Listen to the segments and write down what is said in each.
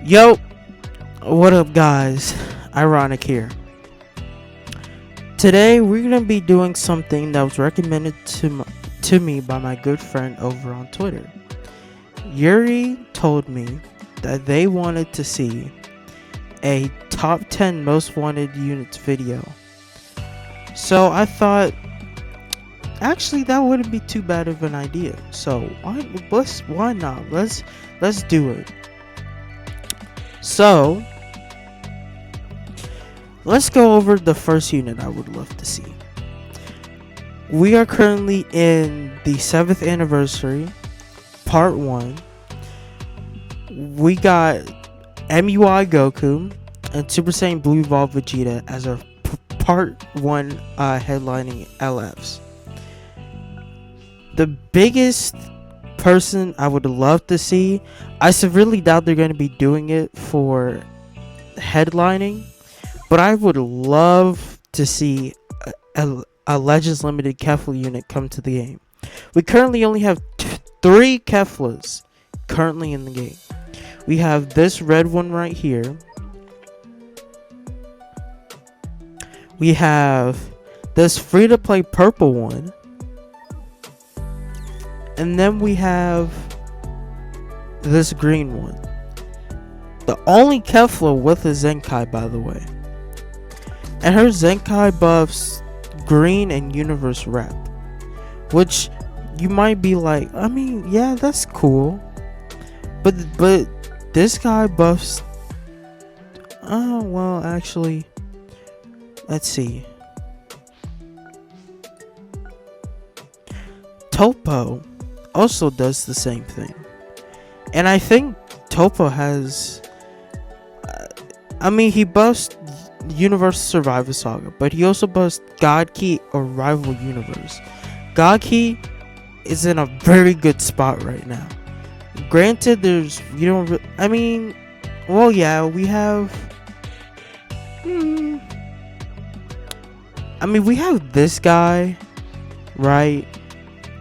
Yo, what up, guys? Ironic here. Today, we're gonna be doing something that was recommended to me by my good friend over on Twitter. Yuri told me that they wanted to see a top 10 most wanted units video. So I thought, actually, that wouldn't be too bad of an idea. So why not? Let's do it. So let's go over the first unit I would love to see. We are currently in the 7th anniversary, part 1. We got MUI Goku and Super Saiyan Blue Evolved Vegeta as our part 1 headlining LFs. The biggest person I would love to see, I severely doubt they're going to be doing it for headlining, but I would love to see a Legends Limited Kefla unit come to the game. We currently only have 3 Keflas currently in the game. We have this red one right here. We have this free-to-play purple one. And then we have this green one. The only Kefla with a Zenkai, by the way. And her Zenkai buffs green and universe rep. Which you might be like, I mean, yeah, that's cool. But this guy buffs... Oh, well, actually... Let's see. Topo also does the same thing. And I think Topo has... I mean, he buffs Universe Survivor Saga, but he also buffs God Key or Rival Universe. God Key is in a very good spot right now. Granted, there's... You don't... I mean... Well, yeah, we have... I mean, we have this guy, right?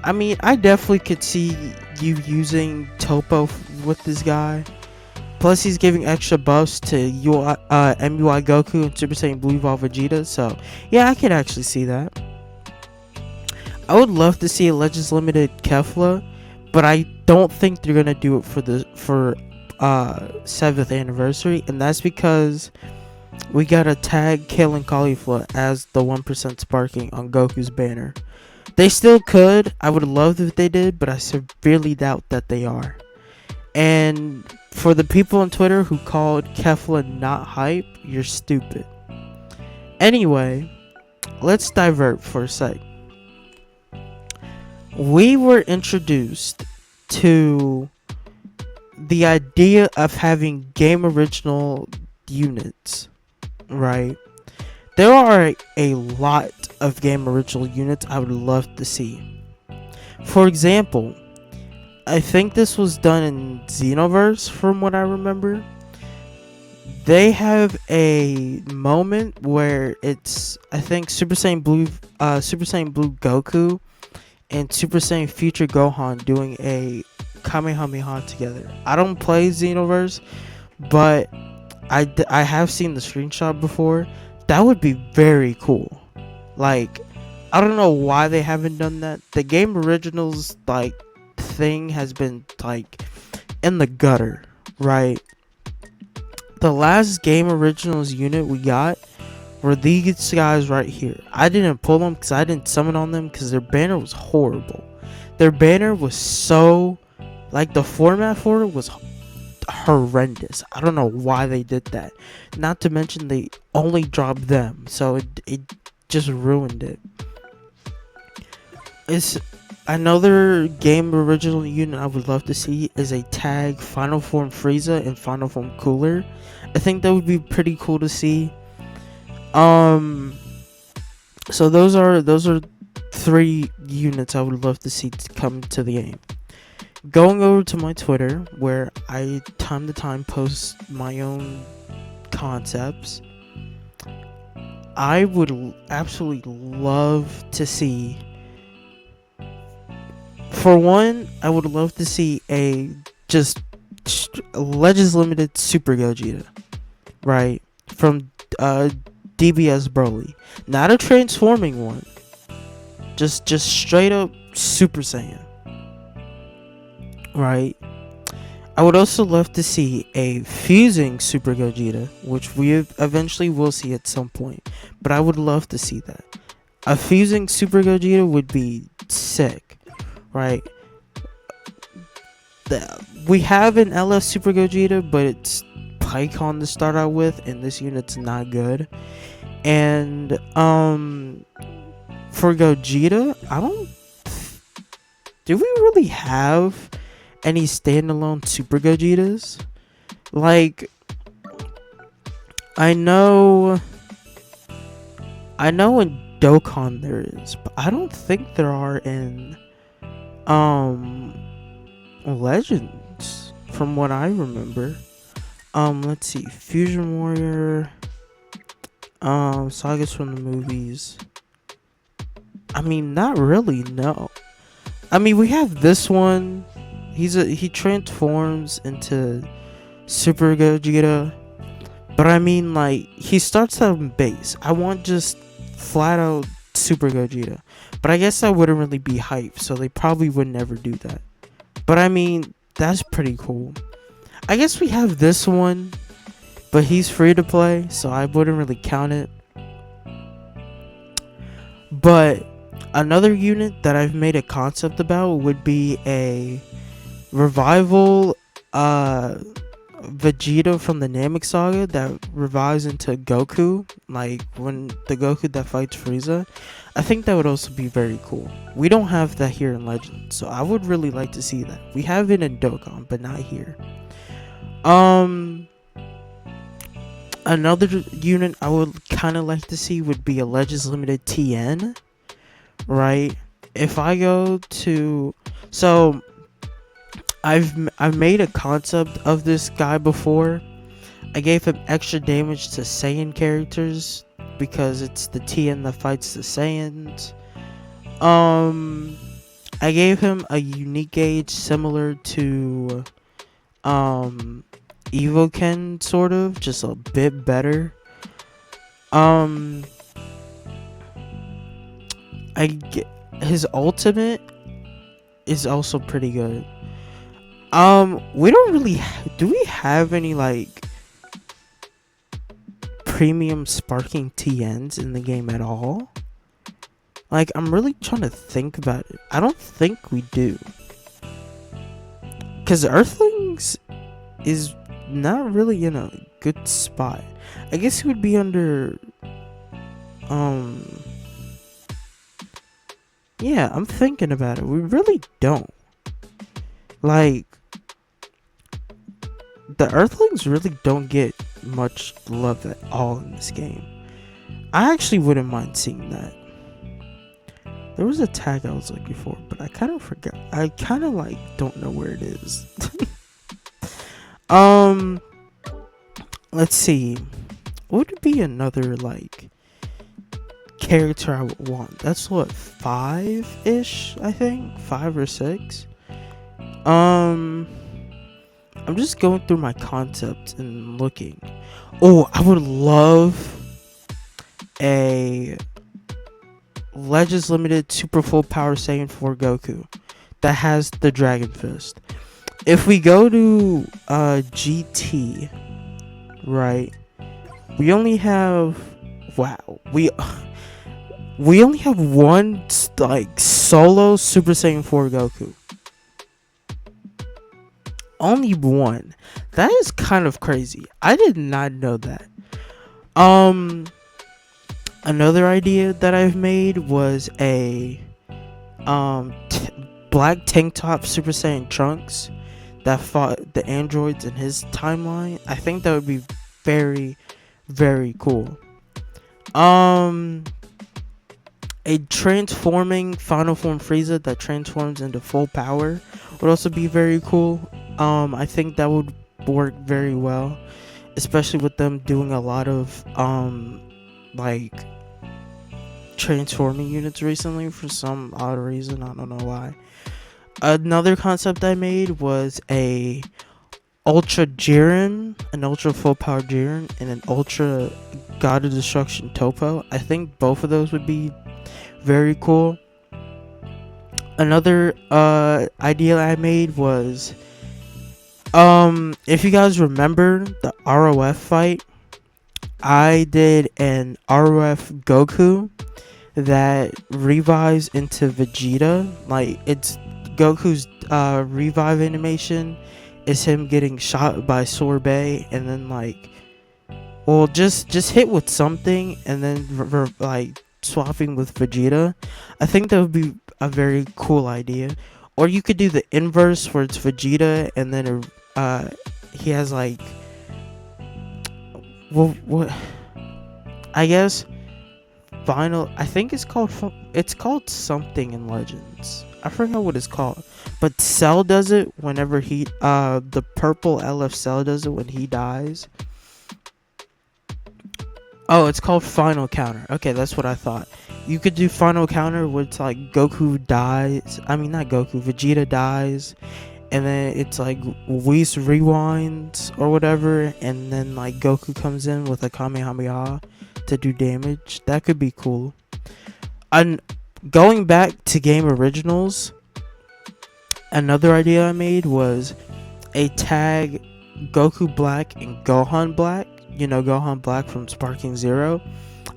I mean, I definitely could see you using Topo with this guy. Plus, he's giving extra buffs to MUI Goku and Super Saiyan Blue Evolved Vegeta. So, yeah, I could actually see that. I would love to see a Legends Limited Kefla, but I don't think they're gonna do it for 7th anniversary, and that's because we gotta tag Kale Caulifla as the 1% sparking on Goku's banner. They still could. I would love if they did, but I severely doubt that they are. And for the people on Twitter who called Kefla not hype, you're stupid. Anyway, let's divert for a sec. We were introduced to the idea of having game original units, right? There are a lot of game original units I would love to see. For example, I think this was done in Xenoverse from what I remember. They have a moment where it's, I think, Super Saiyan Blue Goku and Super Saiyan Future Gohan doing a Kamehameha together. I don't play Xenoverse, but I have seen the screenshot before. That would be very cool. Like, I don't know why they haven't done that. The game originals thing has been in the gutter, right? The last game originals unit we got were these guys right here. I didn't pull them because I didn't summon on them because their banner was horrible. Their banner was so... the format for it was horrendous. I don't know why they did that. Not to mention they only dropped them, so it just ruined it. It's another game original unit I would love to see is a tag Final Form Frieza and Final Form Cooler. I think that would be pretty cool to see. So those are 3 units I would love to see come to the game. Going over to my Twitter, where I time to time post my own concepts, I would absolutely love to see... For one, I would love to see a just Legends Limited Super Gogeta, right? From DBS Broly. Not a transforming one. Just straight up Super Saiyan. Right? I would also love to see a fusing Super Gogeta, which we eventually will see at some point. But I would love to see that. A fusing Super Gogeta would be sick, right? We have an LF Super Gogeta, but it's Pycon to start out with, and this unit's not good. And for Gogeta, I don't. Do we really have any standalone Super Gogetas? Like, I know in Dokkan there is, but I don't think there are in Legends from what I remember. Let's see. Fusion Warrior, sagas from the movies. I mean, not really, no. I mean, we have this one. He transforms into Super Gogeta. But I mean, like, he starts out in base. I want just flat out Super Gogeta. But I guess that wouldn't really be hype, so they probably would never do that. But I mean, that's pretty cool. I guess we have this one, but he's free to play, so I wouldn't really count it. But another unit that I've made a concept about would be a revival Vegeta from the Namek Saga that revives into Goku, like when the Goku that fights Frieza. I think that would also be very cool. We don't have that here in Legends, so I would really like to see that. We have it in Dokkan, but not here. Another unit I would kind of like to see would be a Legends Limited TN, right? If I go to, so I've made a concept of this guy before. I gave him extra damage to Saiyan characters because it's the TN that fights the Saiyans. I gave him a unique gauge similar to Evoken, sort of, just a bit better. His ultimate is also pretty good. We don't really do we have any like premium sparking TNs in the game at all? Like, I'm really trying to think about it. I don't think we do. Cause Earthlings is not really in a good spot. I guess he would be under yeah, I'm thinking about it. We really don't. Like, the Earthlings really don't get much love at all in this game. I actually wouldn't mind seeing that. There was a tag I was looking for, but I kind of forgot. I kind of like don't know where it is. Let's see. What would be another like character I would want? That's what, 5-ish, I think? 5 or 6. I'm just going through my concepts and looking. Oh, I would love a Legends Limited Super Full Power Saiyan 4 Goku that has the Dragon Fist. If we go to GT, right, we only have we only have one like solo Super Saiyan 4 Goku. Only one. That is kind of crazy. I did not know that. Another idea that I've made was a black tank top Super Saiyan Trunks that fought the androids in his timeline. I think that would be very, very cool. A transforming Final Form Frieza that transforms into full power would also be very cool. I think that would work very well, especially with them doing a lot of like transforming units recently for some odd reason. I don't know why. Another concept I made was a Ultra Jiren, an Ultra Full Power Jiren, and an Ultra God of Destruction Topo. I think both of those would be very cool. Another idea I made was, if you guys remember the ROF fight, I did an ROF Goku that revives into Vegeta. Like, it's Goku's revive animation is him getting shot by Sorbet, and then like, well, just hit with something, and then like swapping with Vegeta. I think that would be a very cool idea. Or you could do the inverse, where it's Vegeta, and then he has like, well, what, I guess final. I think it's called something in Legends. I forgot what it's called, but Cell does it whenever he the purple LF Cell does it when he dies. Oh, it's called Final Counter. Okay, that's what I thought. You could do Final Counter where it's like Goku dies. I mean, not Goku, Vegeta dies, and then it's like Whis rewinds or whatever, and then like Goku comes in with a Kamehameha to do damage. That could be cool. And going back to game originals, another idea I made was a tag Goku Black and Gohan Black. You know, Gohan Black from Sparking Zero.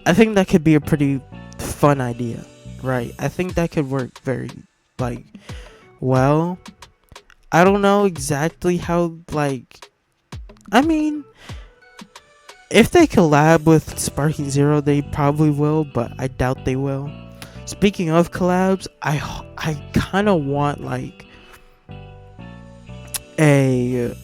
I think that could be a pretty fun idea, right? I think that could work very, like, well. I don't know exactly how, like, I mean, if they collab with Sparking Zero, they probably will, but I doubt they will. Speaking of collabs, I kind of want like a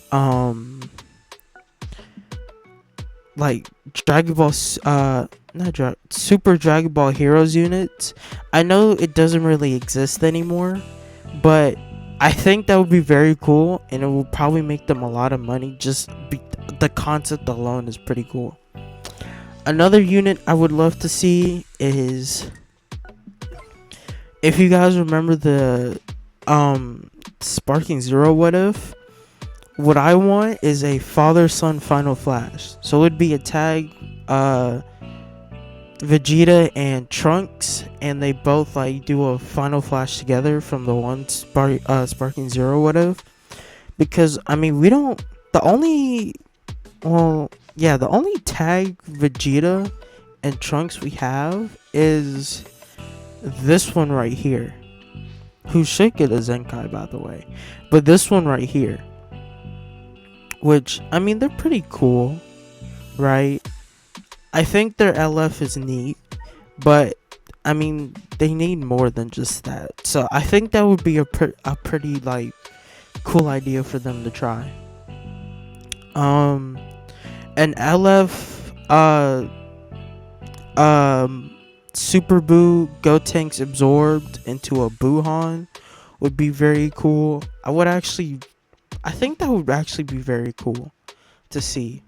like Dragon Ball Super Dragon Ball Heroes units. I know it doesn't really exist anymore, but I think that would be very cool, and it will probably make them a lot of money. The concept alone is pretty cool. Another unit I would love to see is, if you guys remember the Sparking Zero what I want is a father-son Final Flash. So it would be a tag Vegeta and Trunks, and they both like do a Final Flash together from the one Sparking Zero because I mean, we don't the only the only tag Vegeta and Trunks we have is this one right here, who should get a Zenkai, by the way. But this one right here, which, I mean, they're pretty cool, right? I think their LF is neat, but I mean, they need more than just that. So I think that would be a pretty like cool idea for them to try. An LF Super Boo Gotenks absorbed into a Buhan would be very cool. I think that would actually be very cool to see.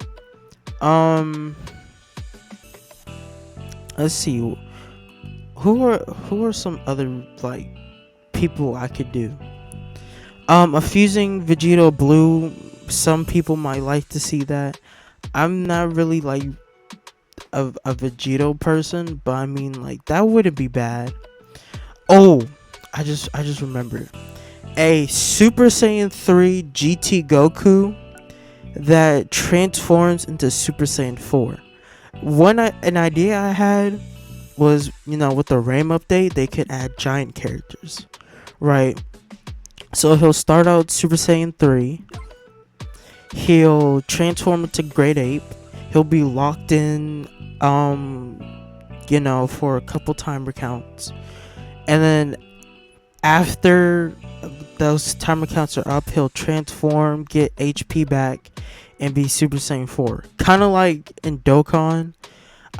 Let's see. Who are some other like people I could do? A fusing Vegito Blue. Some people might like to see that. I'm not really like a Vegito person, but I mean, like, that wouldn't be bad. Oh, I just remembered a Super Saiyan 3 GT Goku that transforms into Super Saiyan 4. An idea I had was, with the RAM update, they could add giant characters, right? So he'll start out Super Saiyan 3. He'll transform into Great Ape. He'll be locked in, for a couple timer counts. And then after those timer counts are up, he'll transform, get HP back, and be Super Saiyan 4. Kind of like in Dokkan.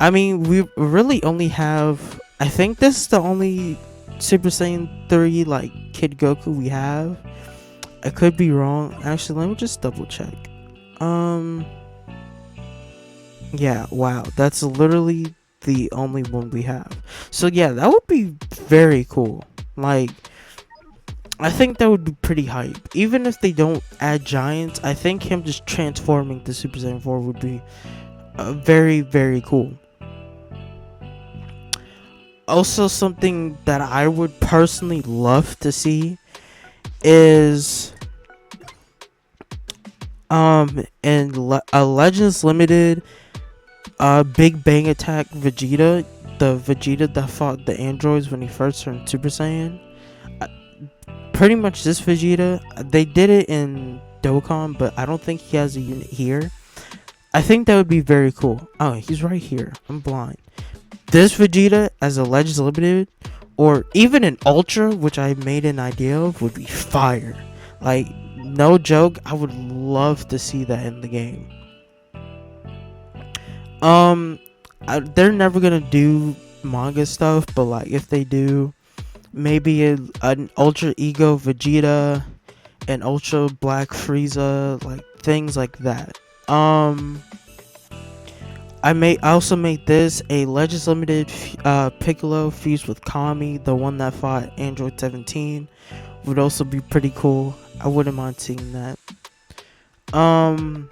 I mean, we really only have, I think this is the only Super Saiyan 3, like, Kid Goku we have. I could be wrong. Actually, let me just double check. Yeah, wow. That's literally the only one we have. So, yeah, that would be very cool. Like, I think that would be pretty hype. Even if they don't add giants, I think him just transforming to Super Saiyan 4 would be very, very cool. Also, something that I would personally love to see is in a Legends Limited Big Bang Attack Vegeta, the Vegeta that fought the androids when he first turned Super Saiyan. Uh, Pretty much this Vegeta, they did it in Dokkan, but I don't think he has a unit here. I think that would be very cool. Oh, he's right here. I'm blind. This Vegeta as a Legends Limited, or even an Ultra, which I made an idea of, would be fire. Like, no joke, I would love to see that in the game. Um, they're never gonna do manga stuff, but like if they do, maybe an Ultra Ego Vegeta, an Ultra Black Frieza, like things like that. I also made this a Legends Limited Piccolo fused with Kami, the one that fought Android 17. Would also be pretty cool. I wouldn't mind seeing that. Um,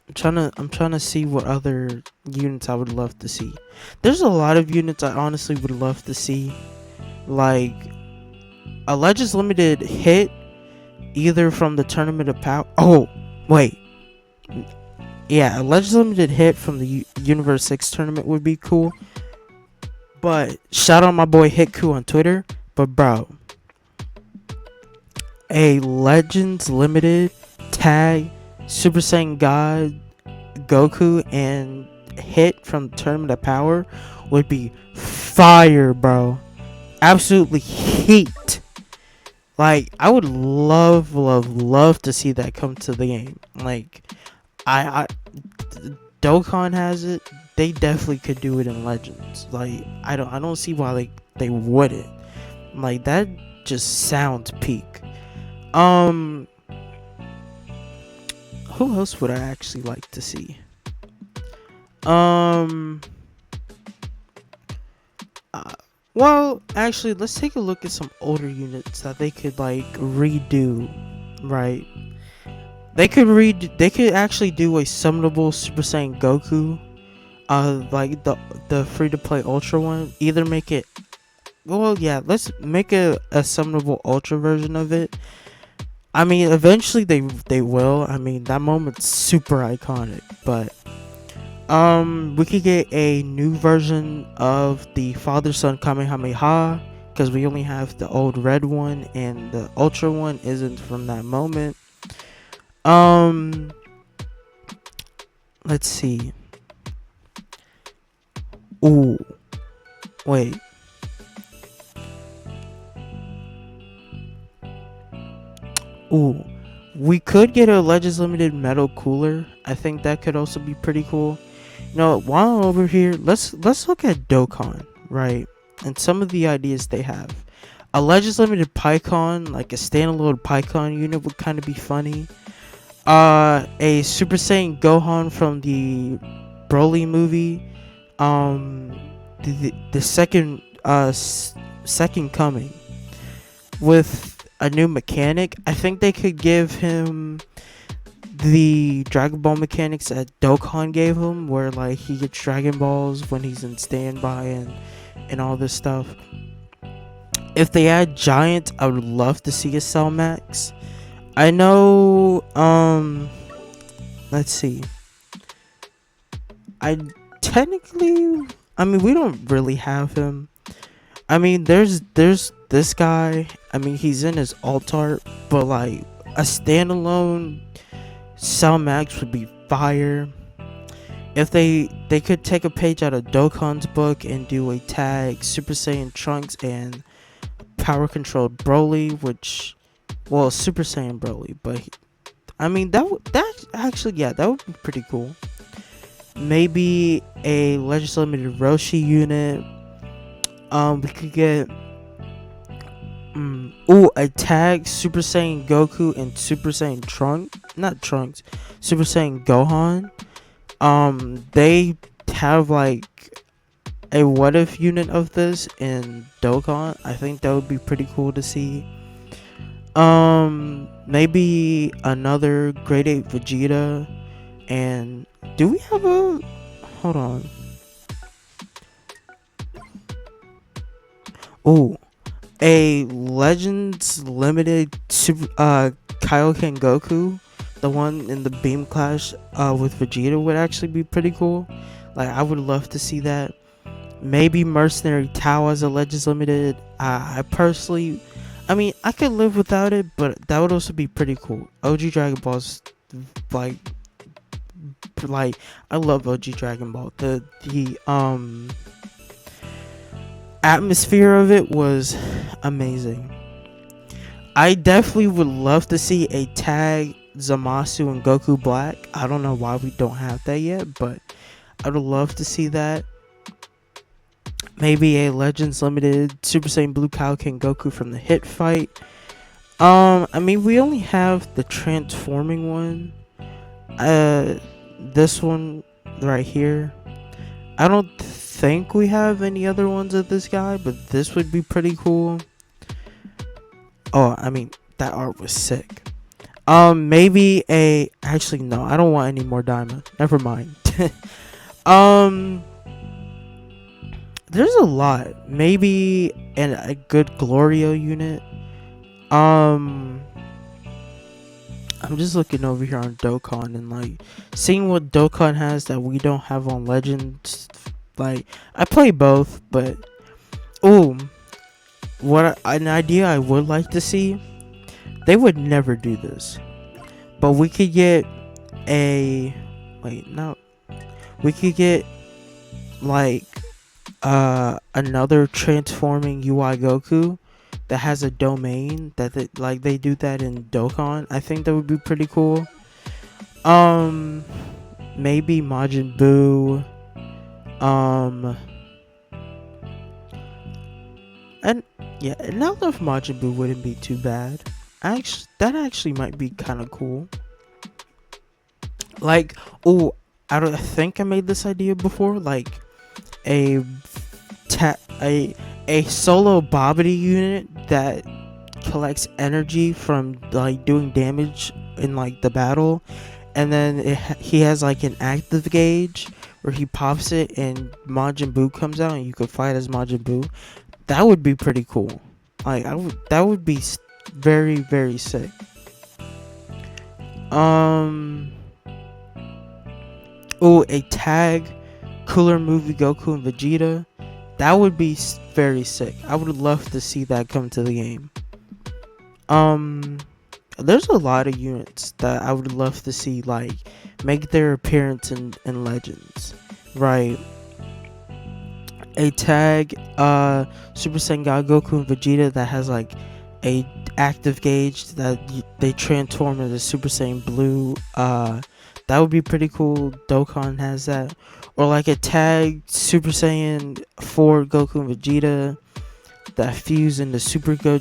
I'm trying to see what other units I would love to see. There's a lot of units I honestly would love to see. Like a Legends Limited hit either from the Tournament of Power. Oh, wait. Yeah, a Legends Limited hit from the Universe 6 tournament would be cool. But shout out my boy Hitku on Twitter. But bro, a Legends Limited tag Super Saiyan God Goku and hit from Tournament of Power would be fire, bro. Absolutely heat. Like, I would love, love, love to see that come to the game. Like, I Dokkan has it. They definitely could do it in Legends. Like, I don't see why they wouldn't. Like, that just sounds peak. Who else would I actually like to see? Well, actually, let's take a look at some older units that they could like redo, right? They could actually do a summonable Super Saiyan Goku, like the free to play Ultra one. Either make it, well, yeah, let's make a summonable Ultra version of it. I mean, eventually they will. I mean, that moment's super iconic, but we could get a new version of the Father Son Kamehameha because we only have the old red one and the Ultra one isn't from that moment. Let's see. Ooh, wait. Ooh, we could get a Legends Limited Metal Cooler. I think that could also be pretty cool. You know, while I'm over here, let's look at Dokkan, right? And some of the ideas they have. A Legends Limited Pycon, like a standalone Pycon unit, would kind of be funny. A Super Saiyan Gohan from the Broly movie. The second second coming with a new mechanic. I think they could give him the Dragon Ball mechanics that Dokkan gave him, where like he gets Dragon Balls when he's in standby and all this stuff. If they add Giants, I would love to see a Cell Max. I know. Let's see. I technically, I mean, we don't really have him. I mean, there's this guy. I mean, he's in his alt art, but like a standalone Cell Max would be fire. If they could take a page out of Dokkan's book and do a tag Super Saiyan Trunks and power controlled Broly, which, well, Super Saiyan Broly, but I mean that actually, yeah, that would be pretty cool. Maybe a Legends Limited Roshi unit. We could get a tag Super Saiyan Goku and Super Saiyan Trunks, Super Saiyan Gohan. They have like a what if unit of this in Dokkan. I think that would be pretty cool to see. Maybe another grade 8 Vegeta. And do we have a, hold on. Oh, a Legends Limited Super Kaioken Goku, the one in the Beam Clash with Vegeta would actually be pretty cool. Like, I would love to see that. Maybe Mercenary Tao as a Legends Limited. I personally, I mean, I could live without it, but that would also be pretty cool. OG Dragon Ball's like I love OG Dragon Ball. The atmosphere of it was amazing. I definitely would love to see a tag Zamasu and Goku Black. I don't know why we don't have that yet, but I would love to see that. Maybe a Legends Limited Super Saiyan Blue Kaioken Goku from the Hit fight. I mean, we only have the transforming one. This one right here. I don't think we have any other ones of this guy, but this would be pretty cool. Oh, I mean, that art was sick. Maybe actually no, I don't want any more diamond. Never mind. There's a lot. Maybe a good Glorio unit. I'm just looking over here on Dokkan and like seeing what Dokkan has that we don't have on Legends. Like, I play both, but an idea I would like to see. They would never do this, but we could get we could get like another transforming UI Goku that has a domain that they do that in Dokkan. I think that would be pretty cool. Maybe Majin Buu. And yeah, another of Majin Buu wouldn't be too bad. That actually might be kind of cool. Like, I think I made this idea before. Like, a solo Babidi unit that collects energy from like doing damage in like the battle, and then he has like an active gauge where he pops it and Majin Buu comes out and you could fight as Majin Buu. That would be pretty cool. Like, that would be very, very sick. A tag Cooler Movie Goku and Vegeta. That would be very sick. I would love to see that come to the game. There's a lot of units that I would love to see like make their appearance in Legends, right? A tag Super Saiyan God Goku and Vegeta that has like a active gauge that they transform into Super Saiyan Blue. That would be pretty cool. Dokkan has that. Or like a tag Super Saiyan 4 Goku and Vegeta that fuse into Super Saiyan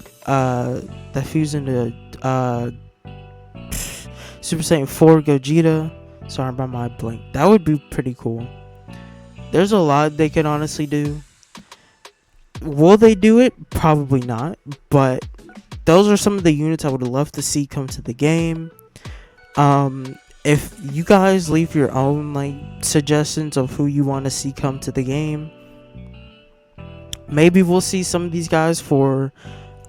4 Gogeta. Sorry about my blank. That would be pretty cool. There's a lot they could honestly do. Will they do it? Probably not. But those are some of the units I would love to see come to the game. If you guys leave your own like suggestions of who you want to see come to the game, maybe we'll see some of these guys for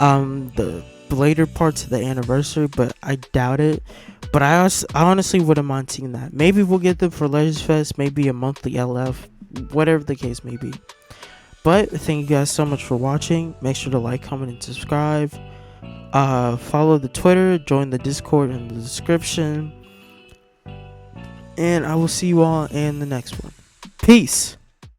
the later parts of the anniversary, but I doubt it. But I honestly wouldn't mind seeing that. Maybe we'll get them for Legends Fest, maybe a monthly LF, whatever the case may be. But thank you guys so much for watching. Make sure to like, comment, and subscribe. Follow the Twitter, join the Discord in the description. And I will see you all in the next one. Peace.